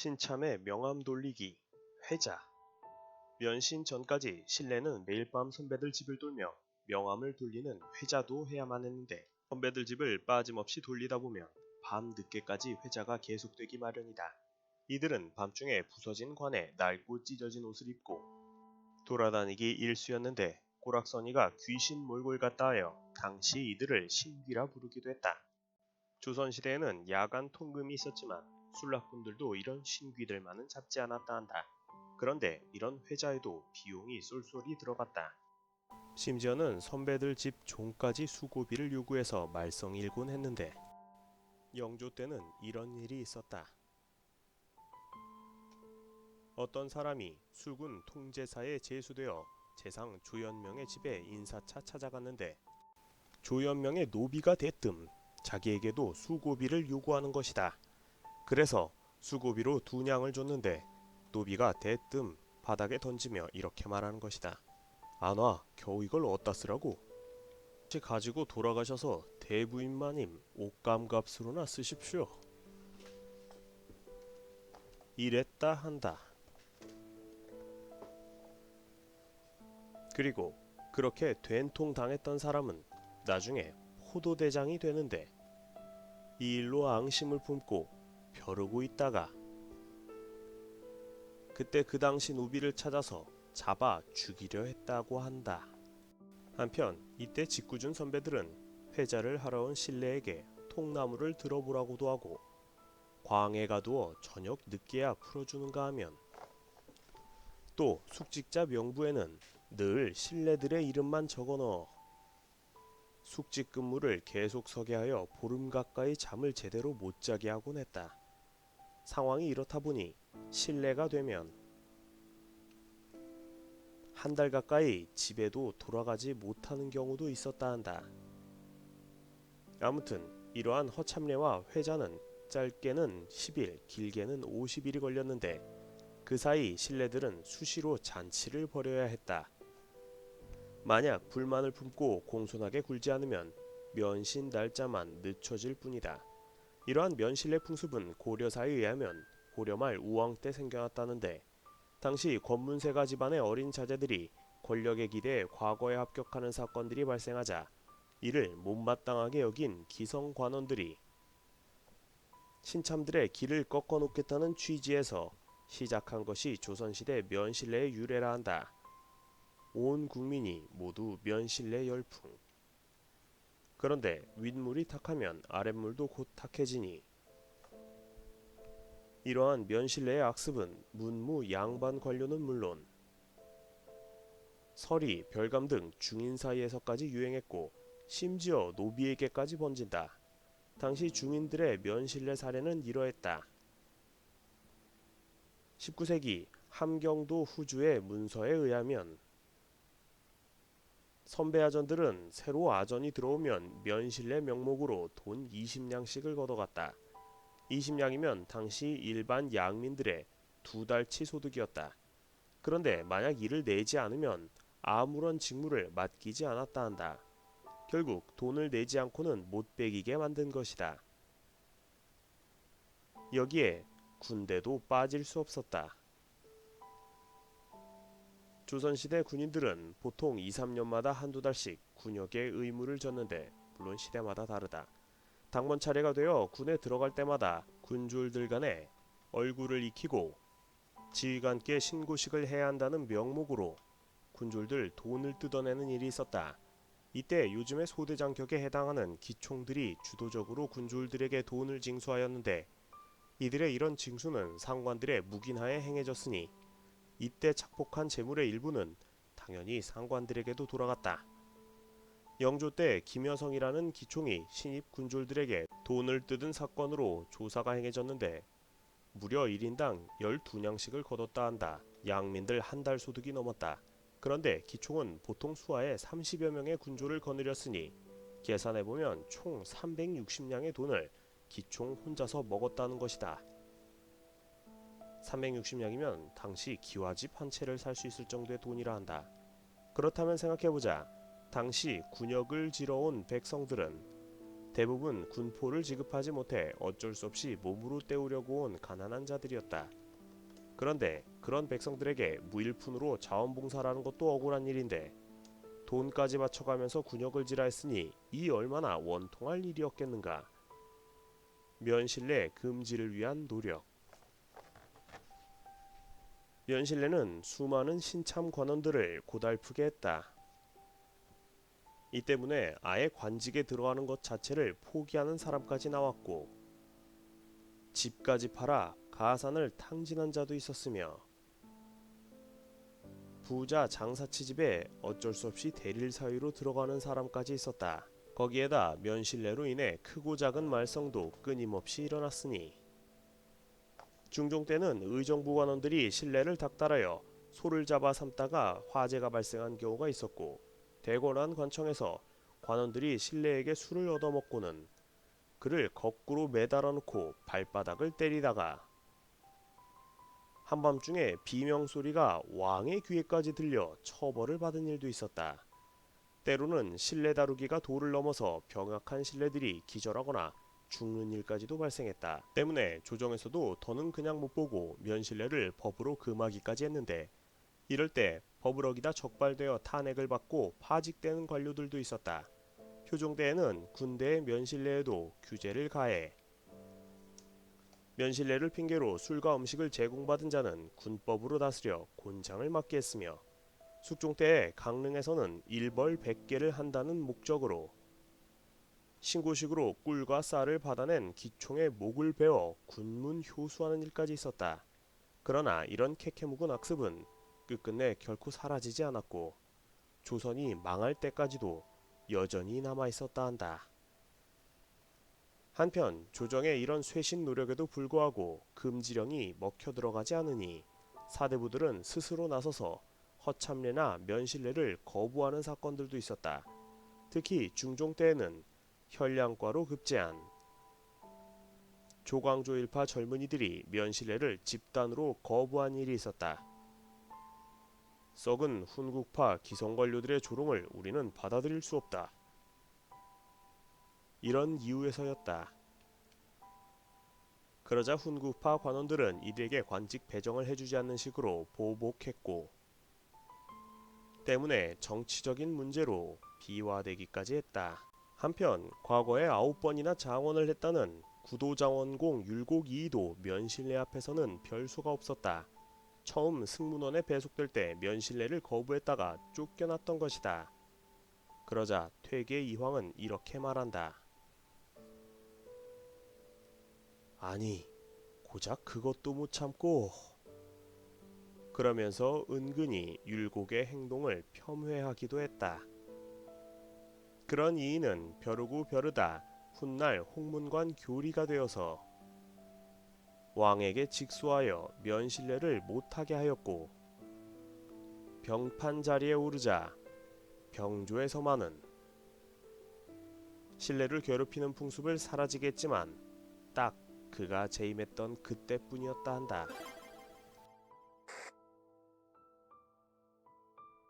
신참의 명함 돌리기, 회자. 면신 전까지 신뢰는 매일 밤 선배들 집을 돌며 명함을 돌리는 회자도 해야만 했는데, 선배들 집을 빠짐없이 돌리다 보면 밤 늦게까지 회자가 계속되기 마련이다. 이들은 밤중에 부서진 관에 낡고 찢어진 옷을 입고 돌아다니기 일쑤였는데, 꼬락서니가 귀신 몰골 같다 하여 당시 이들을 신귀라 부르기도 했다. 조선시대에는 야간 통금이 있었지만 술락꾼들도 이런 신귀들만은 잡지 않았다 한다. 그런데 이런 회자에도 비용이 쏠쏠이 들어갔다. 심지어는 선배들 집 종까지 수고비를 요구해서 말썽일곤 했는데, 영조 때는 이런 일이 있었다. 어떤 사람이 수군 통제사에 제수되어 재상 조연명의 집에 인사차 찾아갔는데, 조연명의 노비가 대뜸 자기에게도 수고비를 요구하는 것이다. 그래서 수고비로 2냥을 줬는데, 노비가 대뜸 바닥에 던지며 이렇게 말하는 것이다. 안 와, 겨우 이걸 어디다 쓰라고? 혹시 가지고 돌아가셔서 대부인마님 옷감값으로나 쓰십시오. 이랬다 한다. 그리고 그렇게 된통 당했던 사람은 나중에 포도대장이 되는데, 이 일로 앙심을 품고 벼르고 있다가 그때 그 당시 노비를 찾아서 잡아 죽이려 했다고 한다. 한편 이때 직구준 선배들은 회자를 하러 온 신뢰에게 통나무를 들어보라고도 하고, 광에 가두어 저녁 늦게야 풀어주는가 하면, 또 숙직자 명부에는 늘 신뢰들의 이름만 적어넣어 숙직 근무를 계속 서게 하여 보름 가까이 잠을 제대로 못 자게 하곤 했다. 상황이 이렇다 보니 신뢰가 되면 한 달 가까이 집에도 돌아가지 못하는 경우도 있었다 한다. 아무튼 이러한 허참례와 회자는 짧게는 10일, 길게는 50일이 걸렸는데, 그 사이 신뢰들은 수시로 잔치를 벌여야 했다. 만약 불만을 품고 공손하게 굴지 않으면 면신 날짜만 늦춰질 뿐이다. 이러한 면실례 풍습은 고려사에 의하면 고려말 우왕 때 생겨났다는데, 당시 권문세가 집안의 어린 자제들이 권력의 기대에 과거에 합격하는 사건들이 발생하자 이를 못마땅하게 여긴 기성관원들이 신참들의 길을 꺾어놓겠다는 취지에서 시작한 것이 조선시대 면실례의 유래라 한다. 온 국민이 모두 면실례 열풍. 그런데 윗물이 탁하면 아랫물도 곧 탁해지니, 이러한 면실례의 악습은 문무 양반 관료는 물론 서리, 별감 등 중인 사이에서까지 유행했고, 심지어 노비에게까지 번진다. 당시 중인들의 면실례 사례는 이러했다. 19세기 함경도 후주의 문서에 의하면 선배 아전들은 새로 아전이 들어오면 면실례 명목으로 돈 20냥씩을 걷어갔다. 20냥이면 당시 일반 양민들의 2달치 소득이었다. 그런데 만약 이를 내지 않으면 아무런 직무를 맡기지 않았다 한다. 결국 돈을 내지 않고는 못 배기게 만든 것이다. 여기에 군대도 빠질 수 없었다. 조선시대 군인들은 보통 2, 3년마다 한두 달씩 군역에 의무를 졌는데, 물론 시대마다 다르다. 당번 차례가 되어 군에 들어갈 때마다 군졸들 간에 얼굴을 익히고 지휘관께 신고식을 해야 한다는 명목으로 군졸들 돈을 뜯어내는 일이 있었다. 이때 요즘의 소대장 격에 해당하는 기총들이 주도적으로 군졸들에게 돈을 징수하였는데, 이들의 이런 징수는 상관들의 묵인하에 행해졌으니 이때 착복한 재물의 일부는 당연히 상관들에게도 돌아갔다. 영조 때 김여성이라는 기총이 신입 군졸들에게 돈을 뜯은 사건으로 조사가 행해졌는데, 무려 1인당 12냥씩을 거뒀다 한다. 양민들 한 달 소득이 넘었다. 그런데 기총은 보통 수하에 30여 명의 군졸을 거느렸으니 계산해보면 총 360냥의 돈을 기총 혼자서 먹었다는 것이다. 360냥이면 당시 기와집 한 채를 살 수 있을 정도의 돈이라 한다. 그렇다면 생각해보자. 당시 군역을 지러온 백성들은 대부분 군포를 지급하지 못해 어쩔 수 없이 몸으로 때우려고 온 가난한 자들이었다. 그런데 그런 백성들에게 무일푼으로 자원봉사라는 것도 억울한 일인데 돈까지 바쳐가면서 군역을 지라했으니 이 얼마나 원통할 일이었겠는가. 면실내 금지를 위한 노력. 면실내는 수많은 신참 관원들을 고달프게 했다. 이 때문에 아예 관직에 들어가는 것 자체를 포기하는 사람까지 나왔고 집까지 팔아 가산을 탕진한 자도 있었으며 부자 장사치 집에 어쩔 수 없이 대릴 사위로 들어가는 사람까지 있었다. 거기에다 면실내로 인해 크고 작은 말썽도 끊임없이 일어났으니 중종 때는 의정부 관원들이 신뢰를 닥달하여 소를 잡아 삼다가 화재가 발생한 경우가 있었고 대궐한 관청에서 관원들이 신뢰에게 술을 얻어먹고는 그를 거꾸로 매달아 놓고 발바닥을 때리다가 한밤중에 비명소리가 왕의 귀에까지 들려 처벌을 받은 일도 있었다. 때로는 신뢰 다루기가 도를 넘어서 병약한 신뢰들이 기절하거나 죽는 일까지도 발생했다. 때문에 조정에서도 더는 그냥 못 보고 면신뢰를 법으로 금하기까지 했는데 이럴 때 법을 어기다 적발되어 탄핵을 받고 파직되는 관료들도 있었다. 효종 때에는 군대의 면신뢰에도 규제를 가해 면신뢰를 핑계로 술과 음식을 제공받은 자는 군법으로 다스려 곤장을 맞게 했으며 숙종 때에 강릉에서는 일벌 100개를 한다는 목적으로 신고식으로 꿀과 쌀을 받아낸 기총의 목을 베어 군문 효수하는 일까지 있었다. 그러나 이런 캐캐묵은 악습은 끝끝내 결코 사라지지 않았고 조선이 망할 때까지도 여전히 남아있었다 한다. 한편 조정의 이런 쇄신 노력에도 불구하고 금지령이 먹혀 들어가지 않으니 사대부들은 스스로 나서서 허참례나 면실례를 거부하는 사건들도 있었다. 특히 중종 때에는 현량과로 급제한 조광조 일파 젊은이들이 면실례를 집단으로 거부한 일이 있었다. 썩은 훈국파 기성관료들의 조롱을 우리는 받아들일 수 없다. 이런 이유에서였다. 그러자 훈국파 관원들은 이들에게 관직 배정을 해주지 않는 식으로 보복했고 때문에 정치적인 문제로 비화되기까지 했다. 한편 과거에 9번이나 장원을 했다는 구도장원공 율곡 이이도 면실례 앞에서는 별수가 없었다. 처음 승문원에 배속될 때 면실례를 거부했다가 쫓겨났던 것이다. 그러자 퇴계 이황은 이렇게 말한다. 아니, 고작 그것도 못 참고 그러면서 은근히 율곡의 행동을 폄훼하기도 했다. 그런 이인은 벼르고 벼르다 훗날 홍문관 교리가 되어서 왕에게 직수하여 면실례를 못하게 하였고 병판 자리에 오르자 병조에서만은 신뢰를 괴롭히는 풍습을 사라지게 했지만 딱 그가 재임했던 그때뿐이었다 한다.